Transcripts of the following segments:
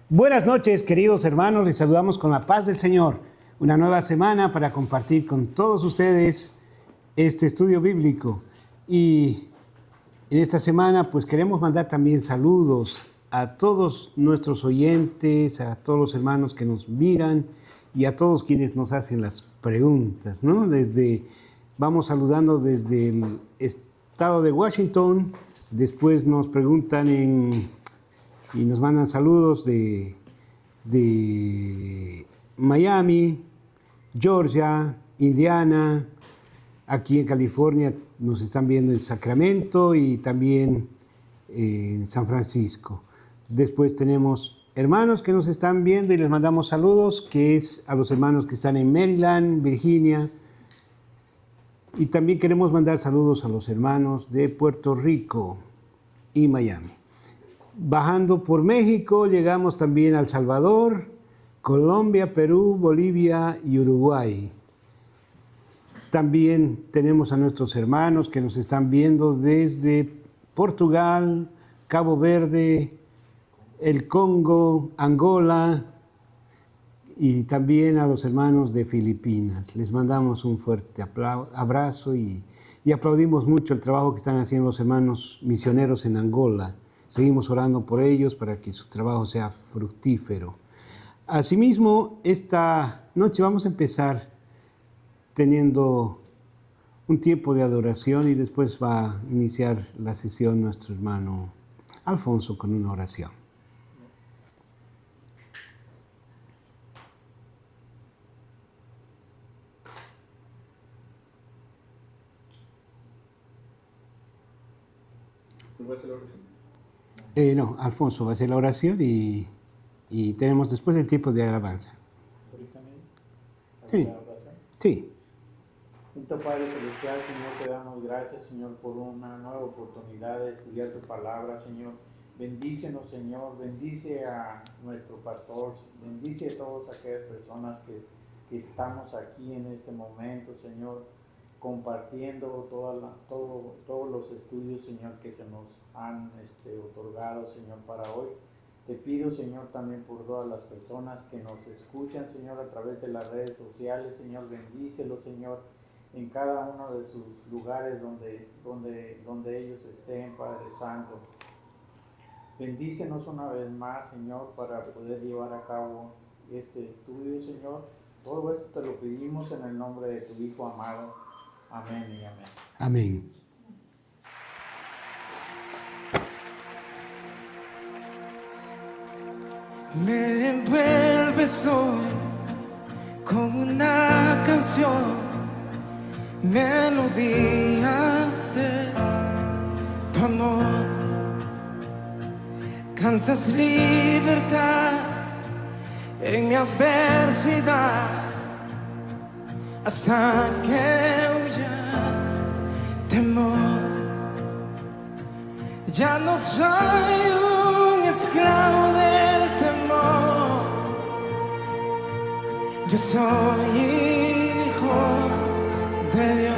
Buenas noches, queridos hermanos. Les saludamos con la paz del Señor. Una nueva semana para compartir con todos ustedes este estudio bíblico. Y en esta semana, pues queremos mandar también saludos a todos nuestros oyentes, a todos los hermanos que nos miran y a todos quienes nos hacen las preguntas, ¿no? Vamos saludando desde el estado de Washington, después nos preguntan y nos mandan saludos de Miami, Georgia, Indiana, aquí en California nos están viendo en Sacramento y también en San Francisco. Después tenemos hermanos que nos están viendo y les mandamos saludos, que es a los hermanos que están en Maryland, Virginia. Y también queremos mandar saludos a los hermanos de Puerto Rico y Miami. Bajando por México, llegamos también a El Salvador, Colombia, Perú, Bolivia y Uruguay. También tenemos a nuestros hermanos que nos están viendo desde Portugal, Cabo Verde, el Congo, Angola y también a los hermanos de Filipinas. Les mandamos un fuerte abrazo y aplaudimos mucho el trabajo que están haciendo los hermanos misioneros en Angola. Seguimos orando por ellos para que su trabajo sea fructífero. Asimismo, esta noche vamos a empezar teniendo un tiempo de adoración y después va a iniciar la sesión nuestro hermano Alfonso con una oración. ¿Tú vas a hacer la oración? No, Alfonso va a hacer la oración y tenemos después el tiempo de alabanza. ¿Ahorita mismo? Sí. ¿La oración? Sí. Bendito Padre Celestial, Señor, te damos gracias, Señor, por una nueva oportunidad de estudiar tu palabra, Señor. Bendícenos, Señor, bendice a nuestro pastor, bendice a todas aquellas personas que estamos aquí en este momento, Señor, compartiendo todos los estudios, Señor, que se nos han otorgado, Señor, para hoy. Te pido, Señor, también por todas las personas que nos escuchan, Señor, a través de las redes sociales, Señor, bendícelos, Señor, en cada uno de sus lugares donde ellos estén, Padre Santo. Bendícenos una vez más, Señor, para poder llevar a cabo este estudio, Señor. Todo esto te lo pedimos en el nombre de tu Hijo amado. Amén y amén. Amén. Me envuelves hoy con una canción, melodía de tu amor. Cantas libertad en mi adversidad hasta que huya temor. Ya no soy un esclavo del temor, yo soy hijo de Dios.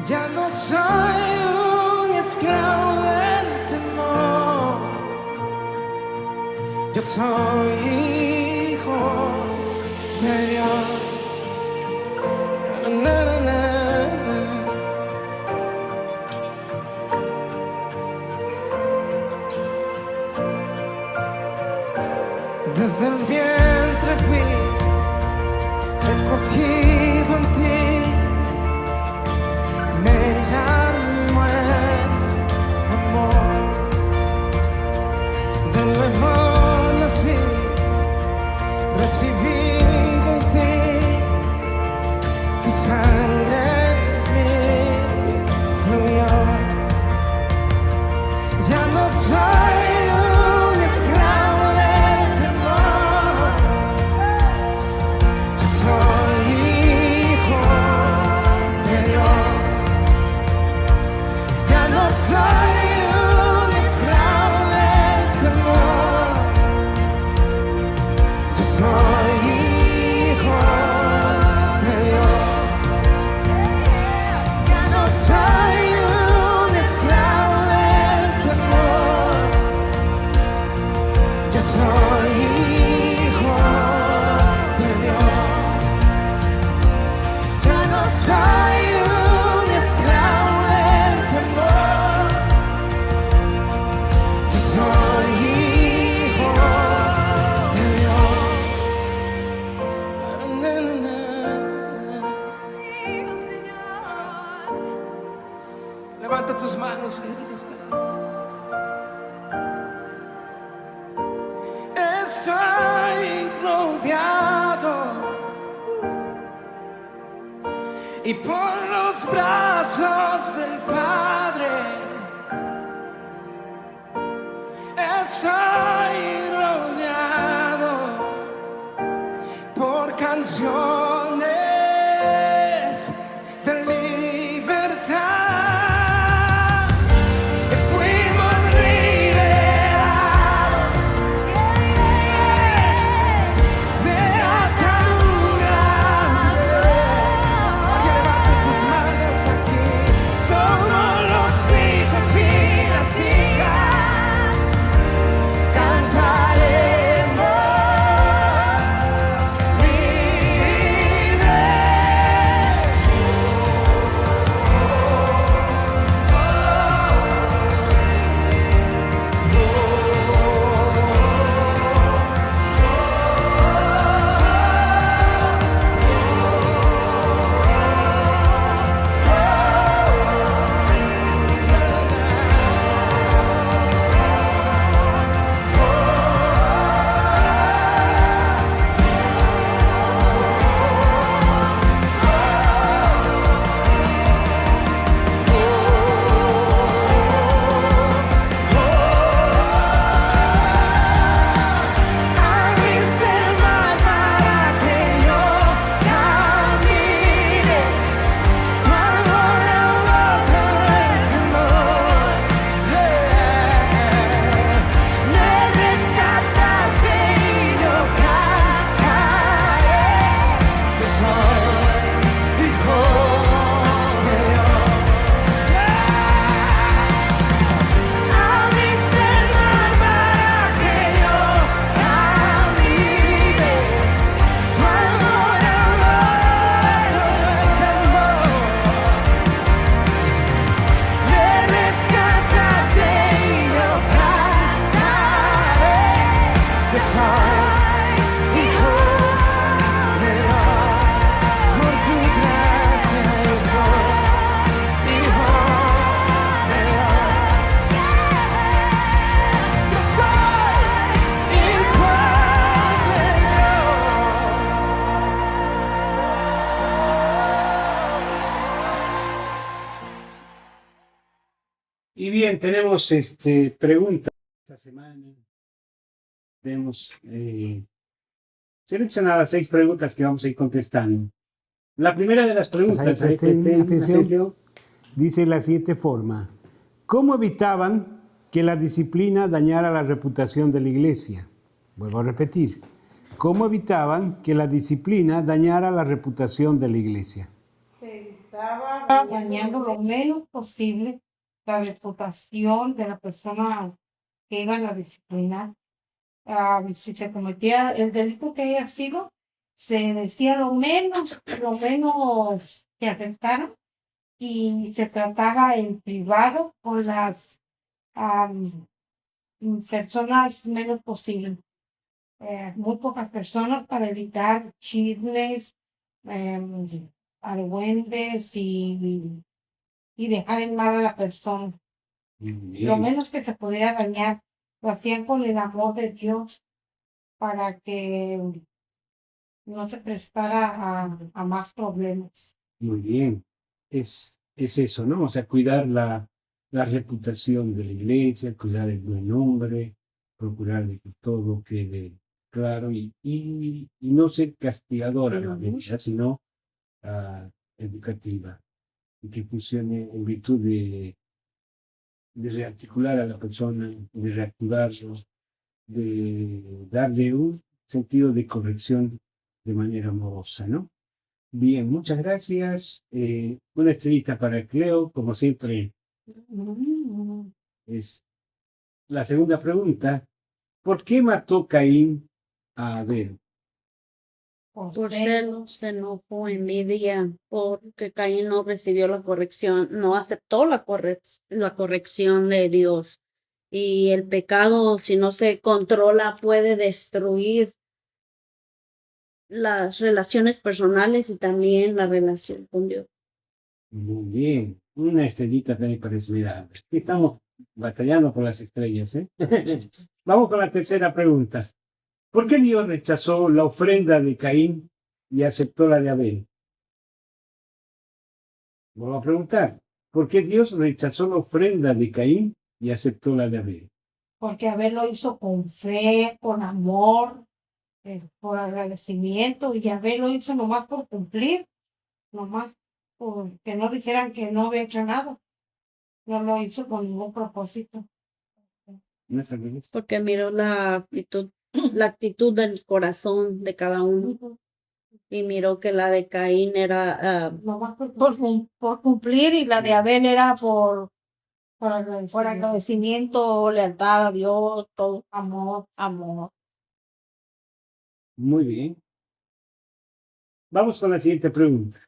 Ya no soy un esclavo del temor, yo soy hijo de Dios. Na, na, na. Desde el vientre fui escogido en ti, me llamo el amor. De nuevo nací, recibido en ti, tu sangre en mí fluyó. Ya no soy un esclavo del temor, yo soy hijo de Dios. Ya no soy un esclavo del temor, yo soy soy hijo de Dios. Ya no soy un esclavo del temor, que soy hijo de Dios. Na, na, na. Levanta tus manos y estoy rodeado y por los brazos del Padre estoy rodeado por canciones de libertad. Fuimos liberados de ataduras. Que levante sus manos aquí. Somos los hijos y las hijas. Cantaremos abriste el mar para que yo camine. Tu amor ahogó todo el temor. Me rescataste y yo cantaré. Yo soy hijo de Dios. Abriste el mar para que yo camine. Tu amor ahogó todo el temor. Me rescataste y yo cantaré. Yo soy hijo de Dios. Por tu gracia yo soy hijo de Dios. Yo soy hijo de Y bien, tenemos preguntas esta semana. Tenemos seleccionadas 6 preguntas que vamos a ir contestando. La primera de las preguntas, Presten atención. Dice de la siguiente forma: ¿cómo evitaban que la disciplina dañara la reputación de la iglesia? Vuelvo a repetir: ¿cómo evitaban que la disciplina dañara la reputación de la iglesia? Se estaba dañando lo menos posible la reputación de la persona que iban a disciplinar. Si se cometía el delito que haya sido, se decía lo menos que afectara, y se trataba en privado con las personas menos posible. Muy pocas personas, para evitar chismes, argüendes y dejar en mal a la persona. Lo menos que se pudiera dañar, lo hacían con el amor de Dios para que no se prestara a más problemas. Muy bien, es eso, ¿no? O sea, cuidar la reputación de la iglesia, cuidar el buen nombre, procurar de que todo quede claro y no ser castigadora la iglesia, sino educativa, y que funcione en virtud de rearticular a la persona, de reactivarlo, de darle un sentido de corrección de manera amorosa, ¿no? Bien, muchas gracias. Una estrellita para Cleo, como siempre. Es la segunda pregunta. ¿Por qué mató Caín a Abel? Por celos, se enojó, envidia, porque Caín no recibió la corrección, no aceptó la corrección de Dios. Y el pecado, si no se controla, puede destruir las relaciones personales y también la relación con Dios. Muy bien. Una estrellita también para esmeralda. Estamos batallando por las estrellas, ¿eh? Vamos con la tercera pregunta. ¿Por qué Dios rechazó la ofrenda de Caín y aceptó la de Abel? Vuelvo a preguntar. ¿Por qué Dios rechazó la ofrenda de Caín y aceptó la de Abel? Porque Abel lo hizo con fe, con amor, por agradecimiento, y Abel lo hizo nomás por cumplir, nomás por que no dijeran que no había hecho nada. No lo hizo con ningún propósito. ¿No es al revés? Porque miró la actitud del corazón de cada uno. Y miró que la de Caín era Nomás por cumplir y la de Abel era por agradecimiento. agradecimiento, lealtad a Dios, todo amor, amor. Muy bien. Vamos con la siguiente pregunta.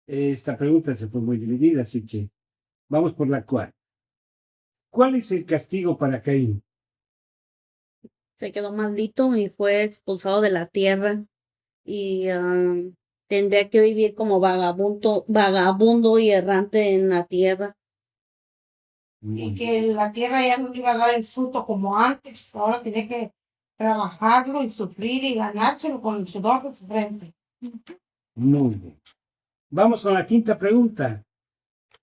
Esta pregunta se fue muy dividida, así que vamos por la cuarta. ¿Cuál es el castigo para Caín? Se quedó maldito y fue expulsado de la tierra y tendría que vivir como vagabundo y errante en la tierra. Y que la tierra ya no iba a dar el fruto como antes. Ahora tiene que trabajarlo y sufrir y ganárselo con el sudor de su frente. Muy bien. Vamos con la quinta pregunta.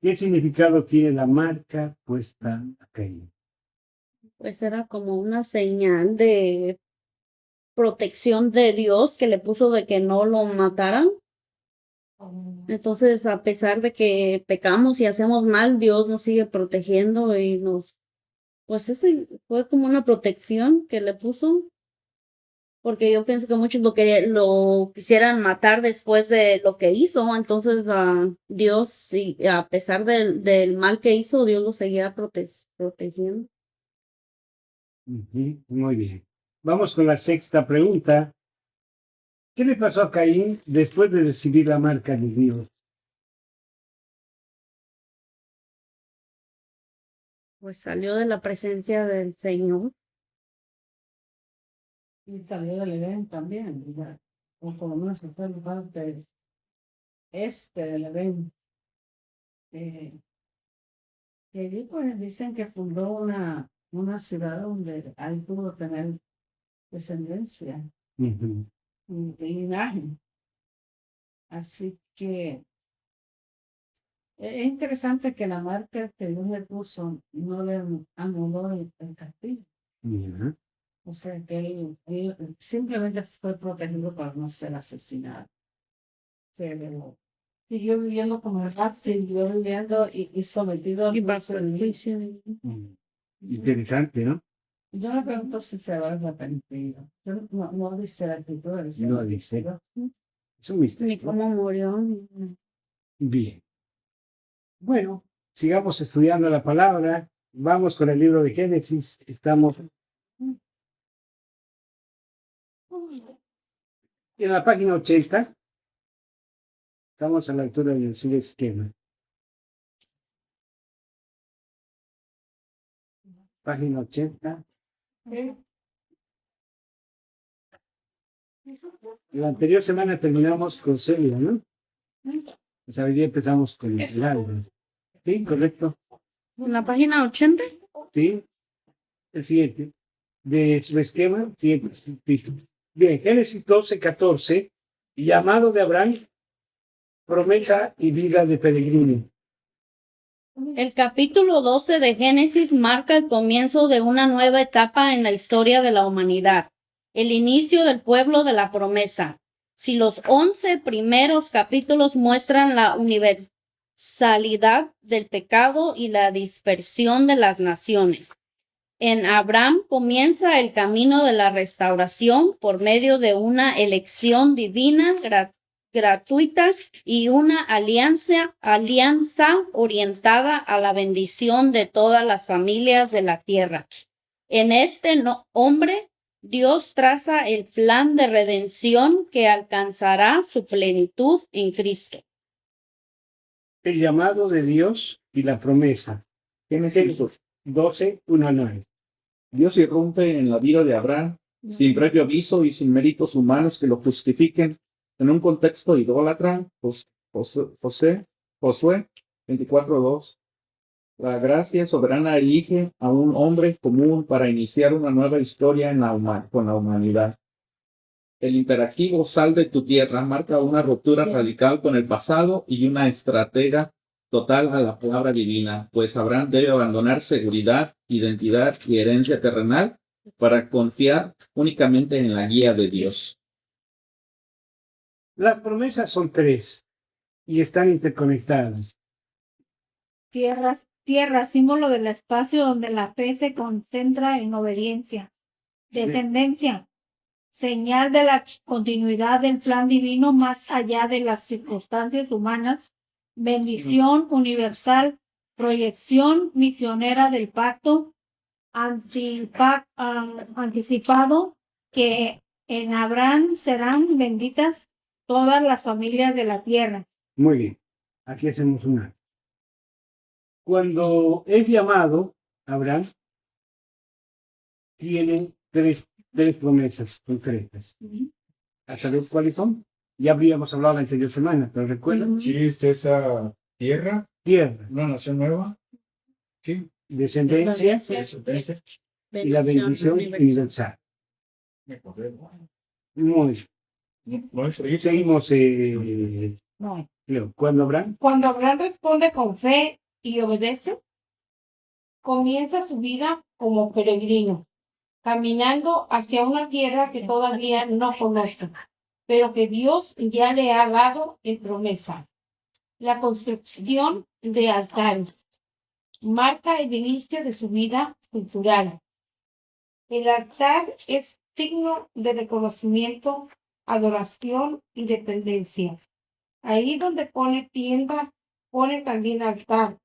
¿Qué significado tiene la marca puesta a Caín? Pues era como una señal de protección de Dios que le puso de que no lo mataran. Entonces, a pesar de que pecamos y hacemos mal, Dios nos sigue protegiendo y pues eso fue como una protección que le puso, porque yo pienso que muchos lo quisieran matar después de lo que hizo. Entonces, Dios, sí, a pesar del mal que hizo, Dios lo seguía protegiendo. Muy bien. Vamos con la sexta pregunta. ¿Qué le pasó a Caín después de recibir la marca de Dios? Pues salió de la presencia del Señor. Y salió del Edén también, ya. O por lo menos se fue el parte del Edén. Y allí pues dicen que fundó una ciudad donde ahí pudo tener descendencia Ujú. y linaje. Así que es interesante que la marca que Dios le puso no le anuló el castigo. Ya. O sea que él simplemente fue protegido para no ser asesinado. Pero Siguió viviendo como siguió viviendo y sometido al Y juicio bajo el divino. juicio. Interesante, ¿no? Yo me pregunto si se va a arrepentir. No dice la escritura. No dice. Es un Ni misterio. cómo murió. Bien. Bueno, sigamos estudiando la palabra. Vamos con el libro de Génesis. Estamos en la página 80. Estamos a la altura del esquema. Página 80. La anterior semana terminamos con Celia, ¿no? Pues hoy día empezamos con el árbol. ¿Sí? ¿Correcto? En la página 80. Sí. El siguiente. De su esquema, siguiente. Bien, Génesis 12:14. Llamado de Abraham, promesa y vida de peregrino. El capítulo 12 de Génesis marca el comienzo de una nueva etapa en la historia de la humanidad, el inicio del pueblo de la promesa. Si los 11 primeros capítulos muestran la universalidad del pecado y la dispersión de las naciones, en Abraham comienza el camino de la restauración por medio de una elección divina gratuita y una alianza orientada a la bendición de todas las familias de la tierra. En este hombre, Dios traza el plan de redención que alcanzará su plenitud en Cristo. El llamado de Dios y la promesa. Génesis 12, 1 a 9. Dios irrumpe en la vida de Abraham sin previo aviso y sin méritos humanos que lo justifiquen en un contexto idólatra. Josué 24:2. La gracia soberana elige a un hombre común para iniciar una nueva historia con la humanidad. El imperativo sal de tu tierra marca una ruptura radical con el pasado y una estratega total a la palabra divina, pues Abraham debe abandonar seguridad, identidad y herencia terrenal para confiar únicamente en la guía de Dios. Las promesas son 3 y están interconectadas. Tierra, símbolo del espacio donde la fe se concentra en obediencia. Descendencia, señal de la continuidad del plan divino más allá de las circunstancias humanas. Bendición universal, proyección misionera del pacto anticipado que en Abraham serán benditas todas las familias de la tierra. Muy bien, aquí hacemos una. Cuando es llamado, Abraham tiene tres promesas concretas. ¿Hasta ver cuáles son? Ya habríamos hablado la anterior semana, pero recuerdan. Sí, esa tierra, Tierra, una nación nueva. Sí, descendencia y la bendición universal. Muy bien. Seguimos. No. Cuando Abraham Cuando Abraham responde con fe y obedece, comienza su vida como peregrino, caminando hacia una tierra que todavía no conoce, pero que Dios ya le ha dado en promesa. La construcción de altares marca el inicio de su vida cultural. El altar es signo de reconocimiento, adoración y dependencia. Ahí donde pone tienda, pone también altar,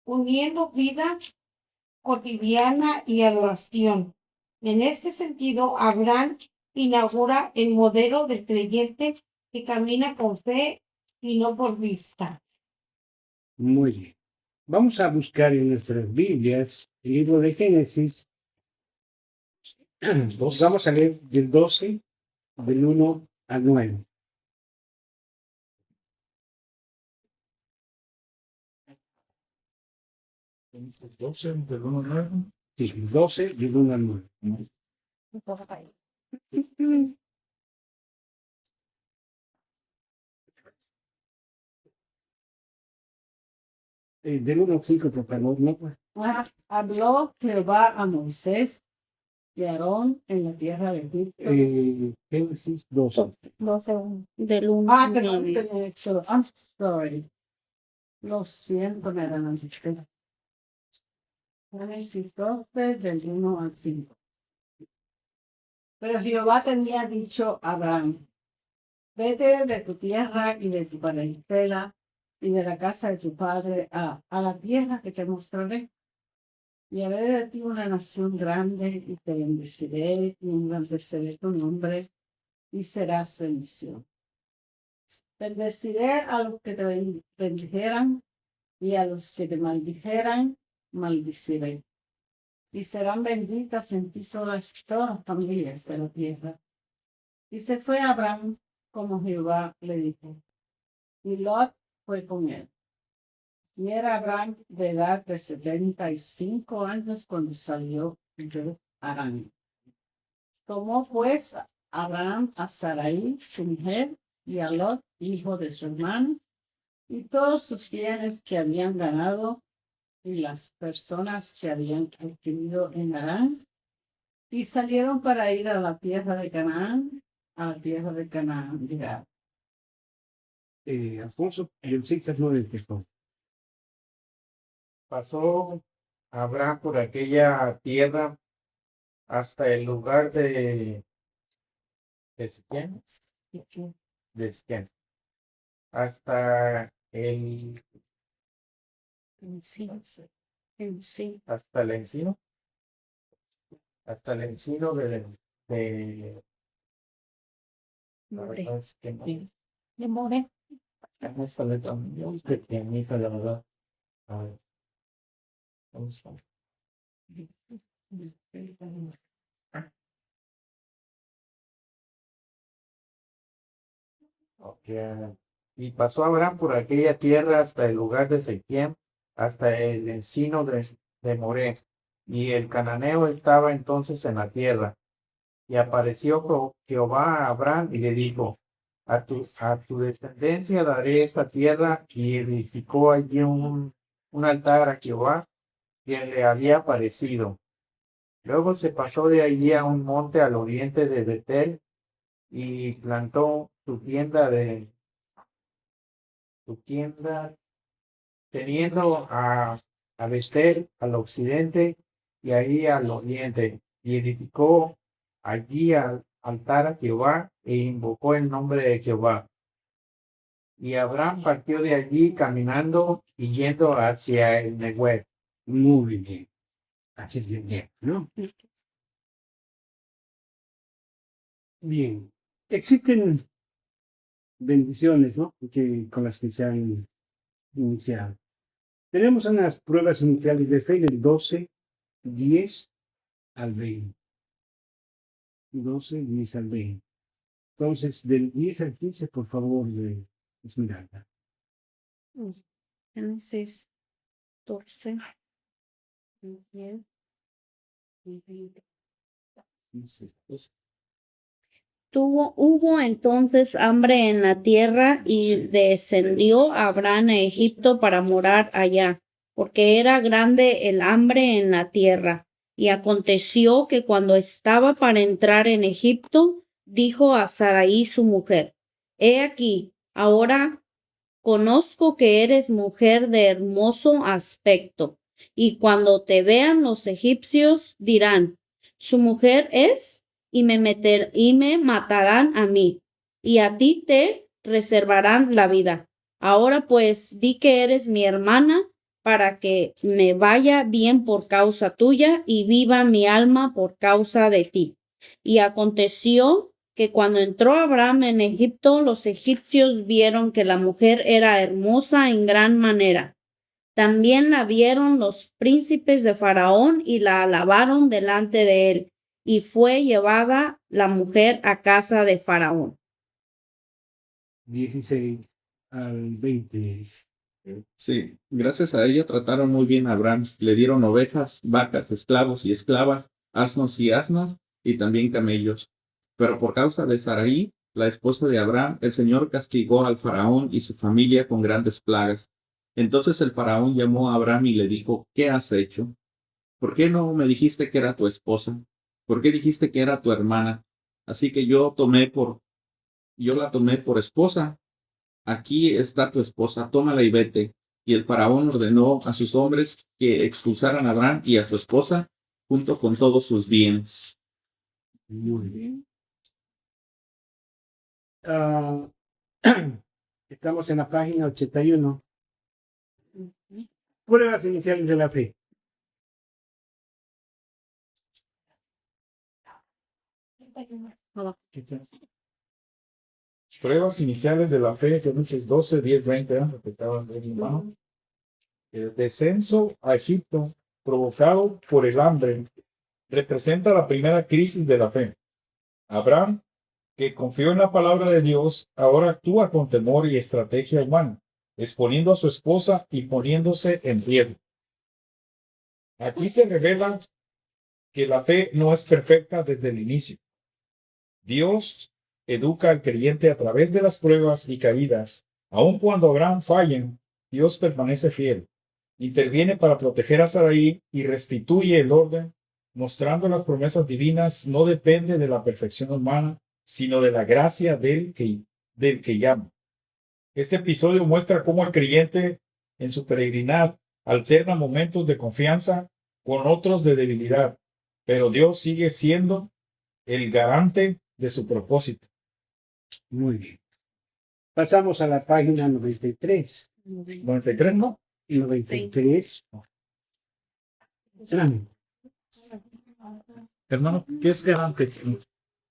uniendo vida cotidiana y adoración. En este sentido, Abraham inaugura el modelo del creyente que camina con fe y no por vista. Muy bien. Vamos a buscar en nuestras Biblias el libro de Génesis. Vamos a leer del 12, del 1 al 9. Génesis 12, del 1 al 9. Sí, 12, del 1 al 9. Del 1 al 5, por favor, ¿no? Habló Jehová a Moisés y Aarón en la tierra de Egipto. Génesis 12. Del 1 Perdón, Éxodo. I'm sorry. Lo siento, me adelanté. Génesis 12, del 1 al 5. Pero Jehová tenía dicho a Abraham: vete de tu tierra y de tu parentela y de la casa de tu padre a la tierra que te mostraré. Y haré de ti una nación grande y te bendeciré y engrandeceré tu nombre y serás bendición. Bendeciré a los que te bendijeran y a los que te maldijeran, maldiciré. Y serán benditas en ti todas las familias de la tierra. Y se fue Abraham como Jehová le dijo. Y Lot fue con él. Y era Abraham de edad de 75 años cuando salió de Harán. Tomó pues Abraham a Sarai, su mujer, y a Lot, hijo de su hermano, y todos sus bienes que habían ganado, y las personas que habían adquirido en Harán, y salieron para ir a la tierra de Canaán, llegaron. Alfonso, el 6 al 9, por favor. Pasó Abraham por aquella tierra hasta el lugar de Siquem, hasta hasta el encino, hasta el encino de More. es que no, De More. esta letra muy pequeñita, la verdad. A ver, vamos a ver. Ok. Y pasó Abraham por aquella tierra hasta el lugar de Siquem, hasta el encino de Moré. Y el cananeo estaba entonces en la tierra. Y apareció Jehová a Abraham y le dijo, a tu descendencia daré esta tierra. Y edificó allí un altar a Jehová, quien le había aparecido. Luego se pasó de allí a un monte al oriente de Betel y plantó su tienda teniendo a Betel al occidente y ahí al oriente, y edificó allí al altar a Jehová e invocó el nombre de Jehová. Y Abraham partió de allí caminando y yendo hacia el Negev. Muy bien. Así es bien, ¿no? Bien. Existen bendiciones, ¿no? Con las que se han iniciado. Tenemos unas pruebas iniciales de fe del 12, 10 al 20. 12, 10 al 20. Entonces, del 10 al 15, por favor, Esmeralda. Génesis 12, 10 y 20. Hubo entonces hambre en la tierra y descendió Abraham a Egipto para morar allá, porque era grande el hambre en la tierra. Y aconteció que cuando estaba para entrar en Egipto, dijo a Sarai su mujer, He aquí, ahora conozco que eres mujer de hermoso aspecto, y cuando te vean los egipcios dirán, su mujer es, y me matarán a mí, y a ti te reservarán la vida. Ahora pues di que eres mi hermana, para que me vaya bien por causa tuya, y viva mi alma por causa de ti. Y aconteció que cuando entró Abraham en Egipto, los egipcios vieron que la mujer era hermosa en gran manera. También la vieron los príncipes de Faraón y la alabaron delante de él, y fue llevada la mujer a casa de Faraón. 16 al 20. Sí, gracias a ella trataron muy bien a Abraham. Le dieron ovejas, vacas, esclavos y esclavas, asnos y asnas, y también camellos. Pero por causa de Sarai, la esposa de Abraham, el Señor castigó al faraón y su familia con grandes plagas. Entonces el faraón llamó a Abraham y le dijo, ¿qué has hecho? ¿Por qué no me dijiste que era tu esposa? ¿Por qué dijiste que era tu hermana? Así que yo la tomé por esposa. Aquí está tu esposa, tómala y vete. Y el faraón ordenó a sus hombres que expulsaran a Abraham y a su esposa junto con todos sus bienes. Muy bien. Estamos en la página 81. Pruebas iniciales de la fe. Pruebas iniciales de la fe, Génesis 12, 10, 20, lo que estaban en mi mano. El descenso a Egipto provocado por el hambre representa la primera crisis de la fe. Abraham, que confió en la palabra de Dios, ahora actúa con temor y estrategia humana, exponiendo a su esposa y poniéndose en riesgo. Aquí se revela que la fe no es perfecta desde el inicio. Dios educa al creyente a través de las pruebas y caídas. Aun cuando Abraham falla, Dios permanece fiel. Interviene para proteger a Sarai y restituye el orden, mostrando las promesas divinas no depende de la perfección humana, sino de la gracia del que llama. Este episodio muestra cómo el creyente en su peregrinar alterna momentos de confianza con otros de debilidad, pero Dios sigue siendo el garante de su propósito. Muy bien. Pasamos a la página 93. 93, ¿no? 93. Hermano, ¿qué es garante?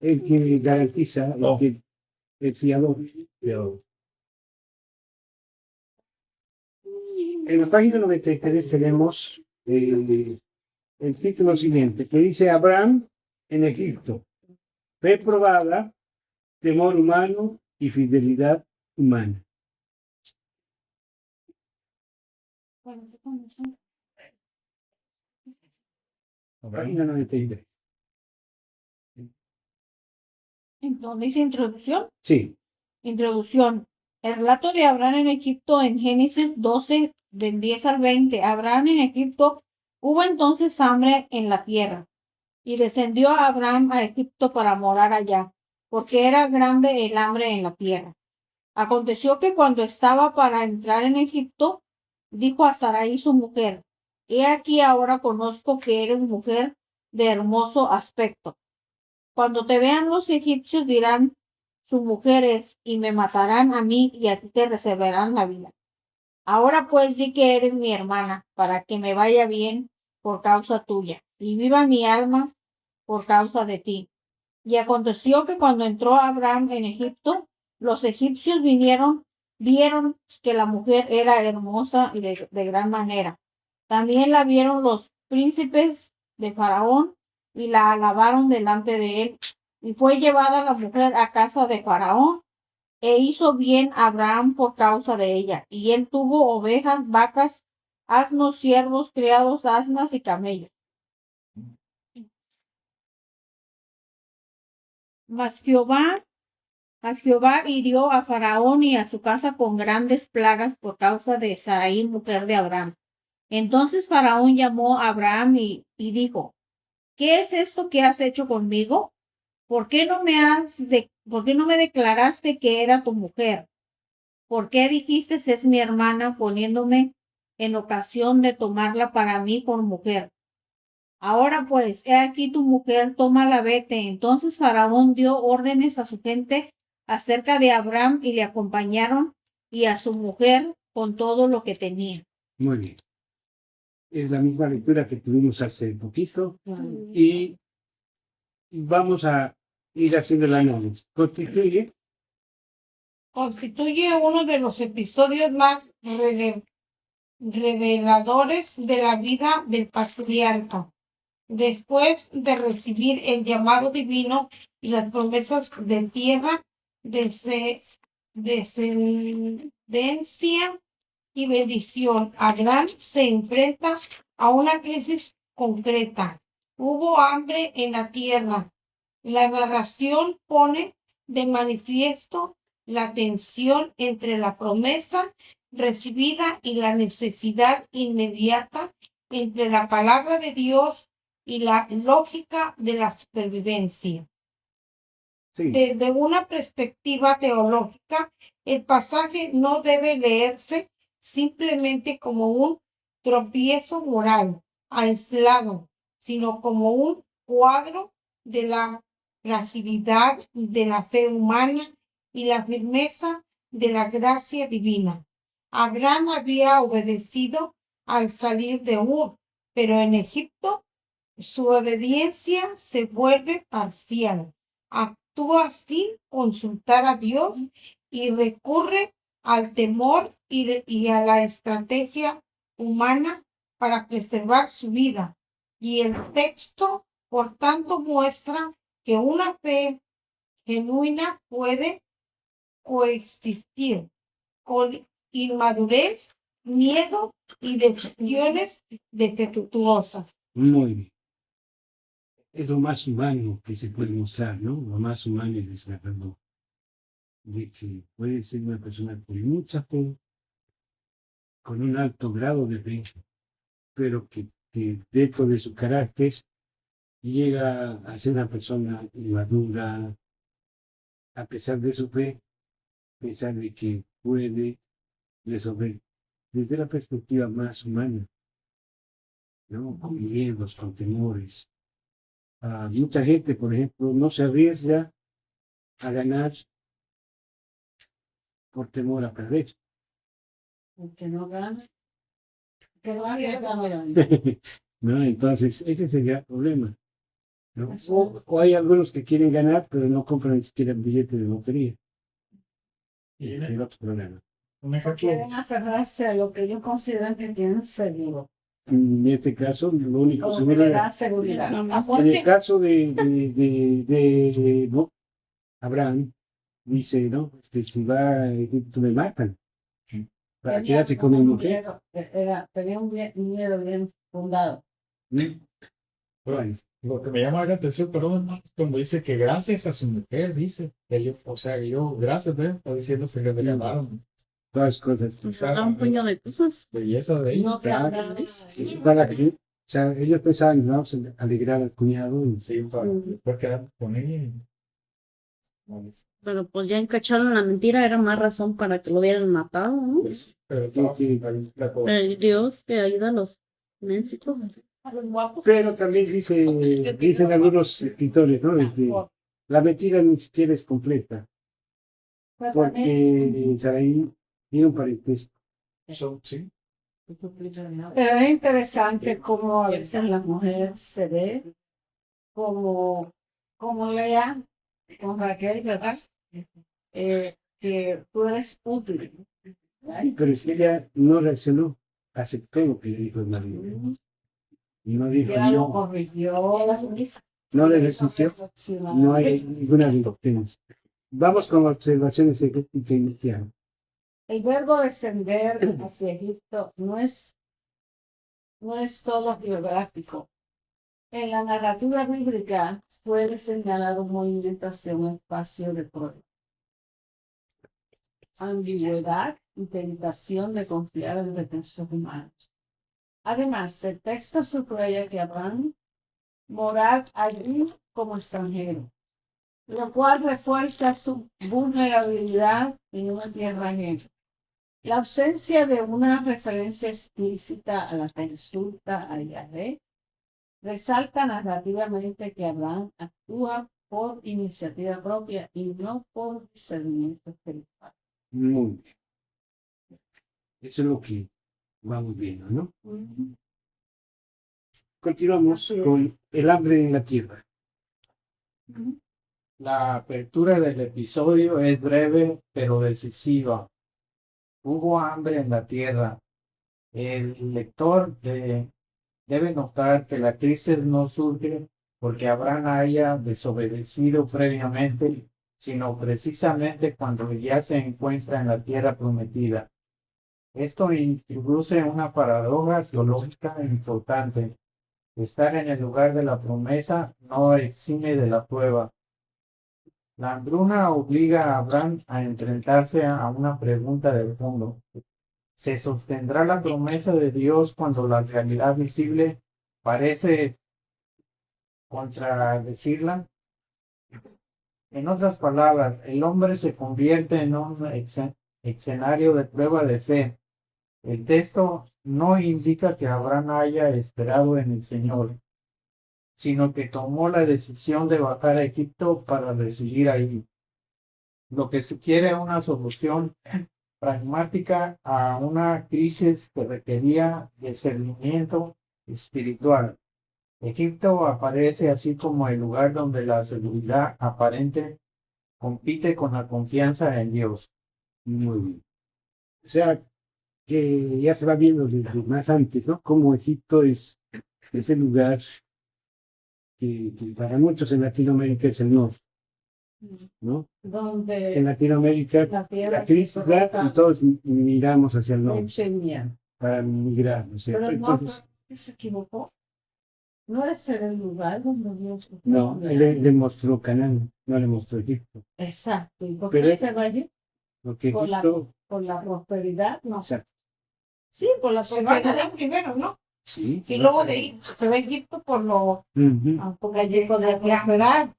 El que garantiza, el fiador. En la página 93 tenemos el título siguiente, que dice Abraham en Egipto. Fe probada, temor humano y fidelidad humana. Página 93. Entonces, dice introducción. Sí, Introducción. El relato de Abraham en Egipto en Génesis 12, del 10 al 20. Abraham en Egipto, hubo entonces hambre en la tierra, y descendió Abraham a Egipto para morar allá, porque era grande el hambre en la tierra. Aconteció que cuando estaba para entrar en Egipto, dijo a Sarai su mujer, he aquí ahora conozco que eres mujer de hermoso aspecto. Cuando te vean los egipcios dirán, sus mujeres, y me matarán a mí y a ti te reservarán la vida. Ahora pues di que eres mi hermana, para que me vaya bien por causa tuya, y viva mi alma por causa de ti. Y aconteció que cuando entró Abraham en Egipto, los egipcios vieron que la mujer era hermosa y de gran manera. También la vieron los príncipes de Faraón y la alabaron delante de él. Y fue llevada la mujer a casa de Faraón, e hizo bien Abraham por causa de ella. Y él tuvo ovejas, vacas, asnos, siervos, criados, asnas y camellos. Mas Jehová hirió a Faraón y a su casa con grandes plagas por causa de Sarai, mujer de Abraham. Entonces Faraón llamó a Abraham y dijo, ¿qué es esto que has hecho conmigo? ¿Por qué no me declaraste que era tu mujer? ¿Por qué dijiste es mi hermana, poniéndome en ocasión de tomarla para mí por mujer? Ahora pues, he aquí tu mujer, tómala, vete. Entonces Faraón dio órdenes a su gente acerca de Abraham y le acompañaron, y a su mujer con todo lo que tenía. muy bien. Es la misma lectura que tuvimos hace poquito y vamos a ir haciendo el análisis. Constituye uno de los episodios más reveladores de la vida del patriarca. Después de recibir el llamado divino y las promesas de tierra, descendencia y bendición, Abraham se enfrenta a una crisis concreta. Hubo hambre en la tierra. La narración pone de manifiesto la tensión entre la promesa recibida y la necesidad inmediata entre la palabra de Dios y la lógica de la supervivencia. Sí. Desde una perspectiva teológica, el pasaje no debe leerse simplemente como un tropiezo moral aislado, sino como un cuadro de la fragilidad de la fe humana y la firmeza de la gracia divina. Abraham había obedecido al salir de Ur, pero en Egipto su obediencia se vuelve parcial. Actúa sin consultar a Dios y recurre al temor y a la estrategia humana para preservar su vida. Y el texto, por tanto, muestra que una fe genuina puede coexistir con inmadurez, miedo y decisiones defectuosas. Muy bien. Es lo más humano que se puede mostrar, ¿no? Lo más humano es la verdad. De que puede ser una persona con mucha fe, con un alto grado de fe, pero que dentro de su carácter llega a ser una persona inmadura, a pesar de su fe, a pesar de que puede resolver desde la perspectiva más humana, ¿no? Con miedos, con temores. Mucha gente, por ejemplo, no se arriesga a ganar por temor a perder. Que no gana. Que no arriesga, no gana. ¿No? Entonces, ese sería el problema. ¿no? O hay algunos que quieren ganar, pero no compran ni siquiera el billete de lotería. Ese es el otro problema. Un ejemplo, Quieren aferrarse a lo que ellos consideran que tienen seguro. En este caso, lo único O que seguro le era, da seguridad. en el caso de ¿no? Abraham, dice, ¿no? Si va a Egipto me matan. Para Tenía quedarse con mi un mujer. tenía un miedo bien fundado. Bueno, lo que me llama la atención, perdón, cuando dice que gracias a su mujer, dice, que ellos, o sea, yo, gracias, ¿ves? Está diciendo que le regalaron. todas cosas. O sea, Da un puño de cosas. belleza de ellos. No te Claro. hablaba. Sí, o sea, ellos pensaban que vamos a alegrar al cuñado. Y, Sí, para después quedar con ella. Pero pues ya encacharon la mentira, era más razón para que lo hubieran matado, ¿no? Pues, pero estaba ahí la cosa. Dios que ayuda a los méxicos. A los guapos. pero también dicen algunos escritores, ¿no? La mentira ni siquiera es completa, Pero porque Saraí tiene un parentesco. Eso, sí. Pero es interesante cómo a veces la mujer se ve como Lea con Raquel, ¿verdad? Que tú eres útil. Pero es que ella no reaccionó, aceptó lo que le dijo el marido. Y no dijo, Ya lo no, corrigió. no le resistió, no hay ninguna advertencia. Vamos con observaciones que iniciaron. El verbo descender hacia Egipto no es solo geográfico. En la narrativa bíblica suele señalar un movimiento hacia un espacio de prueba, ambigüedad y tentación de confiar en recursos humanos. Además, el texto subraya que Abraham morar allí como extranjero, lo cual refuerza su vulnerabilidad en una tierra ajena. La ausencia de una referencia explícita a la consulta a Yahvé resalta narrativamente que Abraham actúa por iniciativa propia y no por discernimiento espiritual. Muy bien. Eso es lo que vamos viendo, ¿no? Continuamos Así es. con el hambre en la tierra. La apertura del episodio es breve pero decisiva. Hubo hambre en la tierra. El lector debe notar que la crisis no surge porque Abraham haya desobedecido previamente, sino precisamente cuando ya se encuentra en la tierra prometida. Esto introduce una paradoja teológica importante. Estar en el lugar de la promesa no exime de la prueba. La hambruna obliga a Abraham a enfrentarse a una pregunta de fondo. ¿Se sostendrá la promesa de Dios cuando la realidad visible parece contradecirla? En otras palabras, el hombre se convierte en un escenario de prueba de fe. El texto no indica que Abraham haya esperado en el Señor, sino que tomó la decisión de bajar a Egipto para residir ahí, lo que sugiere una solución pragmática a una crisis que requería discernimiento espiritual. Egipto aparece así como el lugar donde la seguridad aparente compite con la confianza en Dios. Muy bien. O sea, que ya se va viendo desde más antes, ¿no? Como Egipto es el lugar que para muchos en Latinoamérica es el norte, ¿no? En Donde Latinoamérica la tierra la crisis da y todos miramos hacia el norte leche y miel. para migrar, ¿no es cierto? Pero no, Entonces, se equivocó. No es ser el lugar donde Dios te no, pone. él le mostró Canaán, no le mostró Egipto. Exacto. ¿Y por Pero qué es- se va allí? Porque Por la- Egipto, Por la prosperidad, no. o sea, Sí, por la Se va a prosperidad. quedar primero, ¿no? sí. Y luego de ahí se va a Egipto por lo Ujú. Porque allí podía prosperar.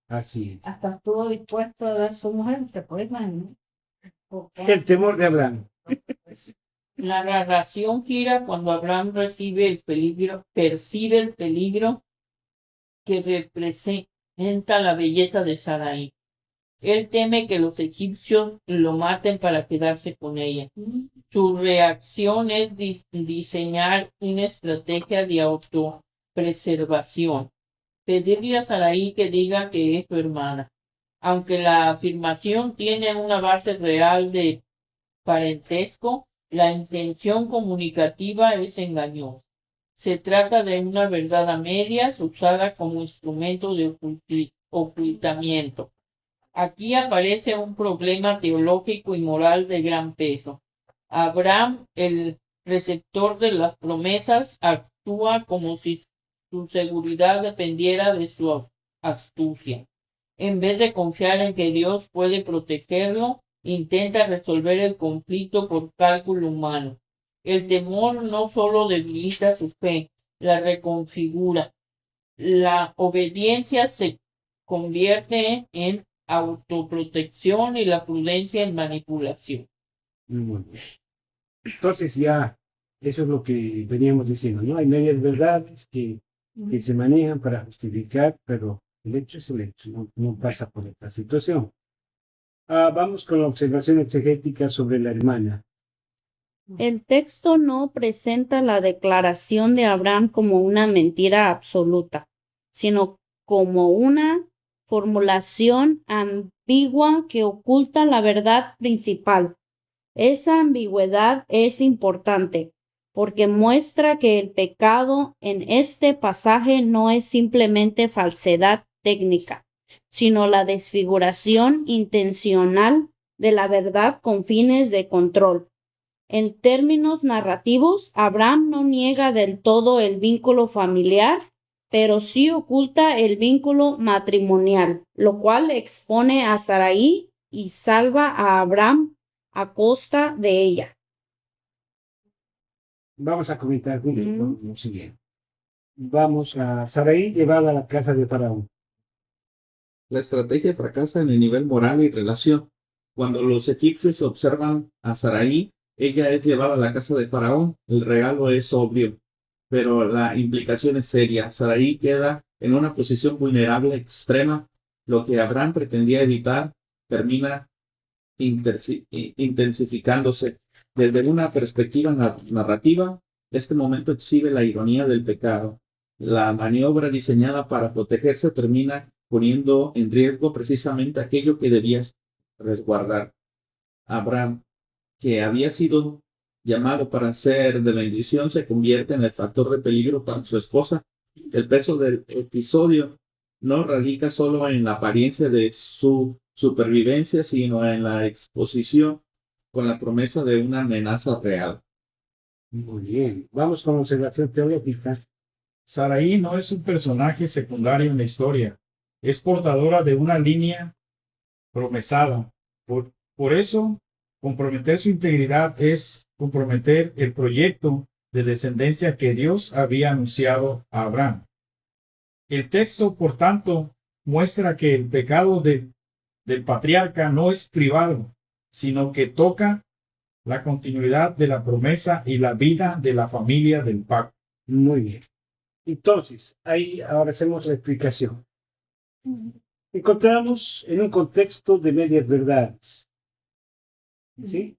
Así es. Hasta estuvo dispuesto a dar su mujer, te puedes imaginar. El temor de Abraham. La narración gira cuando Abraham percibe el peligro que representa la belleza de Sarai. Él teme que los egipcios lo maten para quedarse con ella. Su reacción es diseñar una estrategia de autopreservación. pedirle a Sarai que diga que es su hermana. Aunque la afirmación tiene una base real de parentesco, la intención comunicativa es engañosa. Se trata de una verdad a medias usada como instrumento de ocultamiento. Aquí aparece un problema teológico y moral de gran peso. Abraham, el receptor de las promesas, actúa como si su seguridad dependiera de su astucia. En vez de confiar en que Dios puede protegerlo, intenta resolver el conflicto por cálculo humano. El temor no solo debilita su fe, la reconfigura. La obediencia se convierte en autoprotección y la prudencia en manipulación. Muy bien. Entonces ya, eso es lo que veníamos diciendo, ¿no? Hay medias verdades que se manejan para justificar, pero el hecho es el hecho, no pasa por esta situación. Vamos con la observación exegética sobre la hermana. El texto no presenta la declaración de Abraham como una mentira absoluta, sino como una formulación ambigua que oculta la verdad principal. Esa ambigüedad es importante porque muestra que el pecado en este pasaje no es simplemente falsedad técnica, sino la desfiguración intencional de la verdad con fines de control. En términos narrativos, Abraham no niega del todo el vínculo familiar, pero sí oculta el vínculo matrimonial, lo cual expone a Sarai y salva a Abraham a costa de ella. Vamos a comentar lo siguiente. Vamos a Sarai llevada a la casa de Faraón. La estrategia fracasa en el nivel moral y relación. Cuando los egipcios observan a Sarai, ella es llevada a la casa de Faraón. El regalo es obvio, pero la implicación es seria. Sarai queda en una posición vulnerable extrema. Lo que Abraham pretendía evitar termina intensificándose. Desde una perspectiva narrativa, este momento exhibe la ironía del pecado. La maniobra diseñada para protegerse termina poniendo en riesgo precisamente aquello que debías resguardar. Abraham, que había sido llamado para ser de bendición, se convierte en el factor de peligro para su esposa. El peso del episodio no radica solo en la apariencia de su supervivencia, sino en la exposición con la promesa de una amenaza real. Muy bien. Vamos con la observación teológica. Sarai no es un personaje secundario en la historia. Es portadora de una línea promesada. Por eso, comprometer su integridad es comprometer el proyecto de descendencia que Dios había anunciado a Abraham. El texto, por tanto, muestra que el pecado del patriarca no es privado, sino que toca la continuidad de la promesa y la vida de la familia del pacto. Muy bien. Entonces, ahí ahora hacemos la explicación. Encontramos en un contexto de medias verdades. ¿Sí?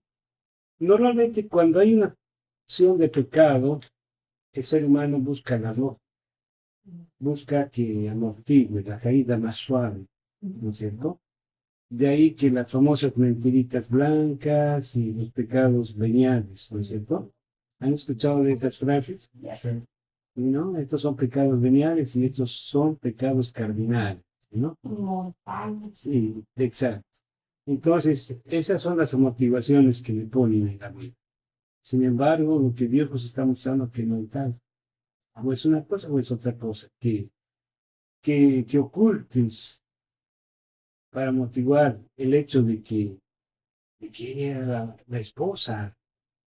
Normalmente cuando hay una acción de pecado, el ser humano busca el amor. Busca que amortigue la caída más suave, ¿no es cierto? De ahí que las famosas mentiritas blancas y los pecados veniales, ¿no es cierto? ¿Han escuchado de estas frases? ¿No? Estos son pecados veniales y estos son pecados cardinales, ¿no? Sí, exacto. Entonces, esas son las motivaciones que le ponen en la vida. Sin embargo, lo que Dios nos está mostrando que no es tal. O es una cosa o es otra cosa. Que ocultes para motivar el hecho de que ella era la esposa.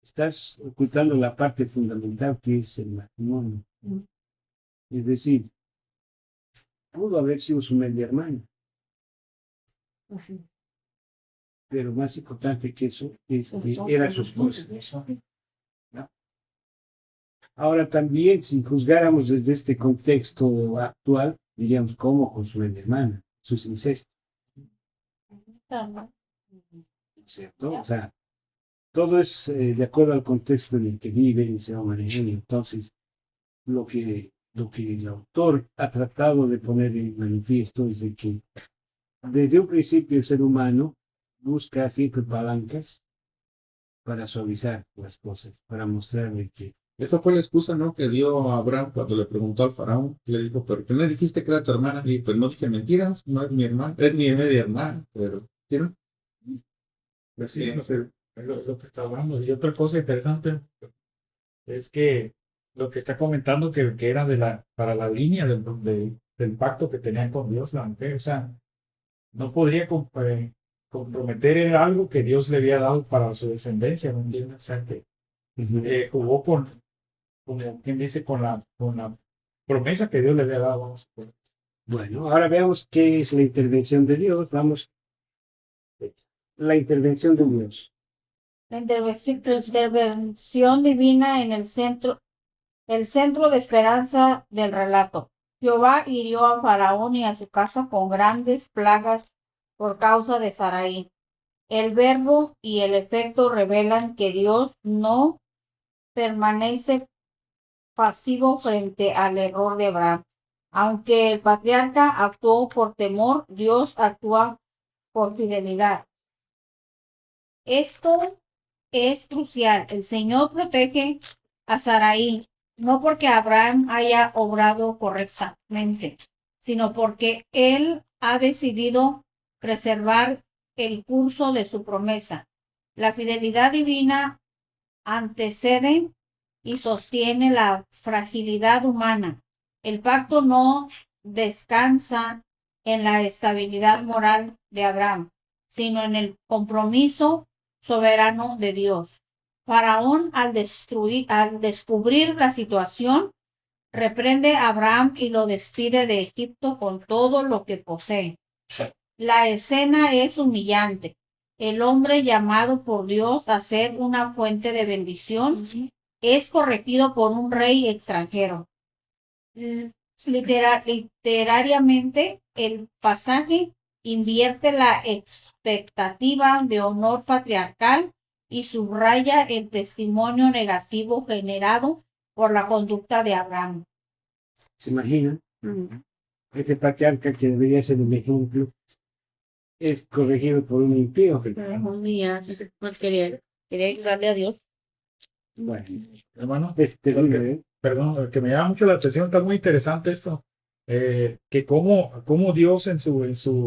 Estás ocultando la parte fundamental que es el matrimonio. Es decir, pudo haber sido su media hermana. Pero más importante que eso es que era su esposa. ¿No? Ahora también, si juzgáramos desde este contexto actual, diríamos, ¿cómo con su media hermana? Su incesto. ¿Cierto? O sea, todo es de acuerdo al contexto en el que vive y se va manejando. Entonces, lo que lo que el autor ha tratado de poner en manifiesto es de que desde un principio el ser humano busca siempre palancas para suavizar las cosas, para mostrarle que Esa fue la excusa, ¿no? Que dio a Abraham cuando le preguntó al faraón. Le dijo, ¿pero qué le dijiste que era tu hermana? Y pues no dije mentiras, no es mi hermana, es mi media hermana, pero, ¿sí, no? Pues sí, no sé, es lo que está hablando. Y otra cosa interesante es que lo que está comentando que era para la línea del pacto que tenían con Dios la mujer. O sea, no podría comprometer en algo que Dios le había dado para su descendencia, ¿me entiendes? O sea, que jugó como quien dice, con la promesa que Dios le había dado. Vamos, pues. bueno, ahora veamos qué es la intervención de Dios. Vamos, la intervención de Dios. La intervención divina en el centro de esperanza del relato. Jehová hirió a Faraón y a su casa con grandes plagas por causa de Sarai. El verbo y el efecto revelan que Dios no permanece pasivo frente al error de Abraham. Aunque el patriarca actuó por temor, Dios actúa por fidelidad. Esto es crucial. El Señor protege a Sarai, no porque Abraham haya obrado correctamente, sino porque él ha decidido preservar el curso de su promesa. La fidelidad divina antecede y sostiene la fragilidad humana. El pacto no descansa en la estabilidad moral de Abraham, sino en el compromiso soberano de Dios. Faraón, al descubrir la situación, reprende a Abraham y lo despide de Egipto con todo lo que posee. La escena es humillante. El hombre llamado por Dios a ser una fuente de bendición es corregido por un rey extranjero. Literariamente, el pasaje invierte la expectativa de honor patriarcal y subraya el testimonio negativo generado por la conducta de Abraham. ¿Se imaginan? Ese patriarca que debería ser un ejemplo es corregido por un impío. Quería ayudarle a Dios. Bueno, Hermano, es terrible, ¿eh? perdón, que me llama mucho la atención, está muy interesante esto, que cómo Dios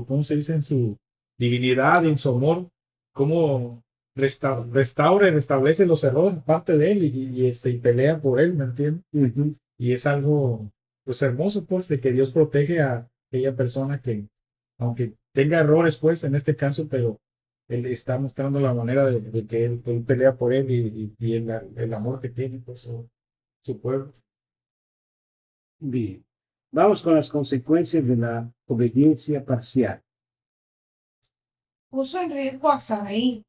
¿cómo se dice? En su divinidad, en su amor, cómo restaura y restablece los errores, parte de él, y pelea por él, ¿me entiendes? Y es algo, pues, hermoso, pues, de que Dios protege a aquella persona que, aunque tenga errores, pues, en este caso, pero él está mostrando la manera de que él pelea por él y el amor que tiene, pues, su pueblo. Bien. Vamos con las consecuencias de la obediencia parcial. Puso en riesgo a Sarai.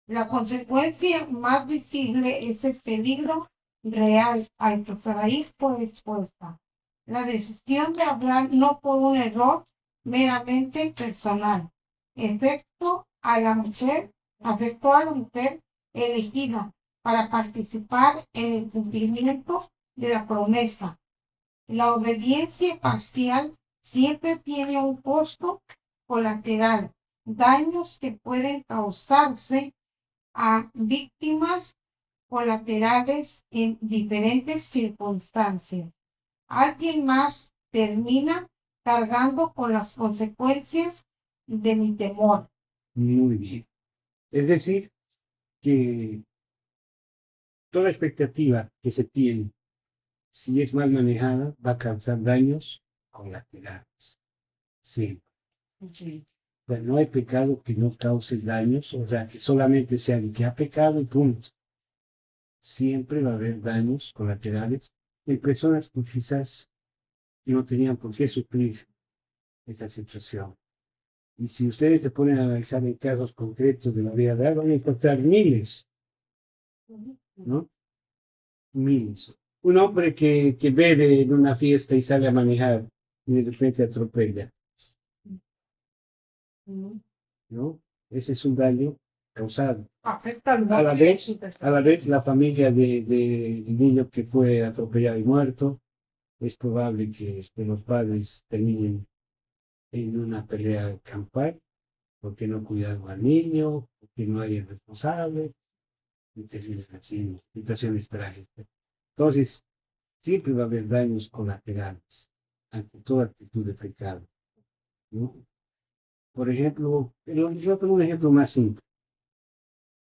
La consecuencia más visible es el peligro real al que Sarai fue expuesta. La decisión de hablar no fue un error meramente personal. Afectó a la mujer elegida para participar en el cumplimiento de la promesa. La obediencia parcial siempre tiene un costo colateral, daños que pueden causarse a víctimas colaterales en diferentes circunstancias. Alguien más termina cargando con las consecuencias de mi temor. Muy bien. Es decir, que toda expectativa que se tiene, si es mal manejada, va a causar daños colaterales. Sí. Pero no hay pecado que no cause daños, o sea, que solamente sea el que ha pecado y punto. Siempre va a haber daños colaterales en personas que quizás no tenían por qué sufrir esta situación. Y si ustedes se ponen a analizar en casos concretos de la vida real, van a encontrar miles, ¿no? Miles. Un hombre que bebe en una fiesta y sale a manejar y de repente atropella, ¿no? Ese es un daño causado. Afecta A la vez, la familia del niño que fue atropellado y muerto, es probable que los padres terminen en una pelea campal, porque no cuidaron al niño, porque no hay responsable, y terminan así en situaciones trágicas. Entonces, siempre va a haber daños colaterales ante toda actitud de pecado, ¿no? Por ejemplo, yo tengo un ejemplo más simple.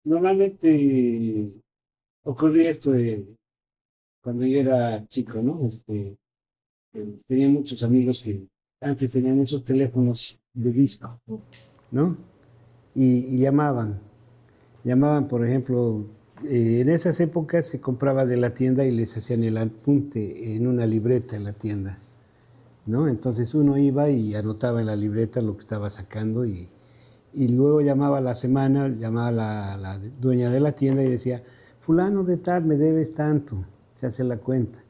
Normalmente ocurría esto cuando yo era chico, ¿no? Tenía muchos amigos que antes tenían esos teléfonos de disco, ¿no? Y llamaban, por ejemplo, en esas épocas se compraba de la tienda y les hacían el apunte en una libreta en la tienda, ¿no? Entonces uno iba y anotaba en la libreta lo que estaba sacando y luego llamaba a la semana, llamaba la dueña de la tienda y decía, fulano de tal, me debes tanto, se hace la cuenta.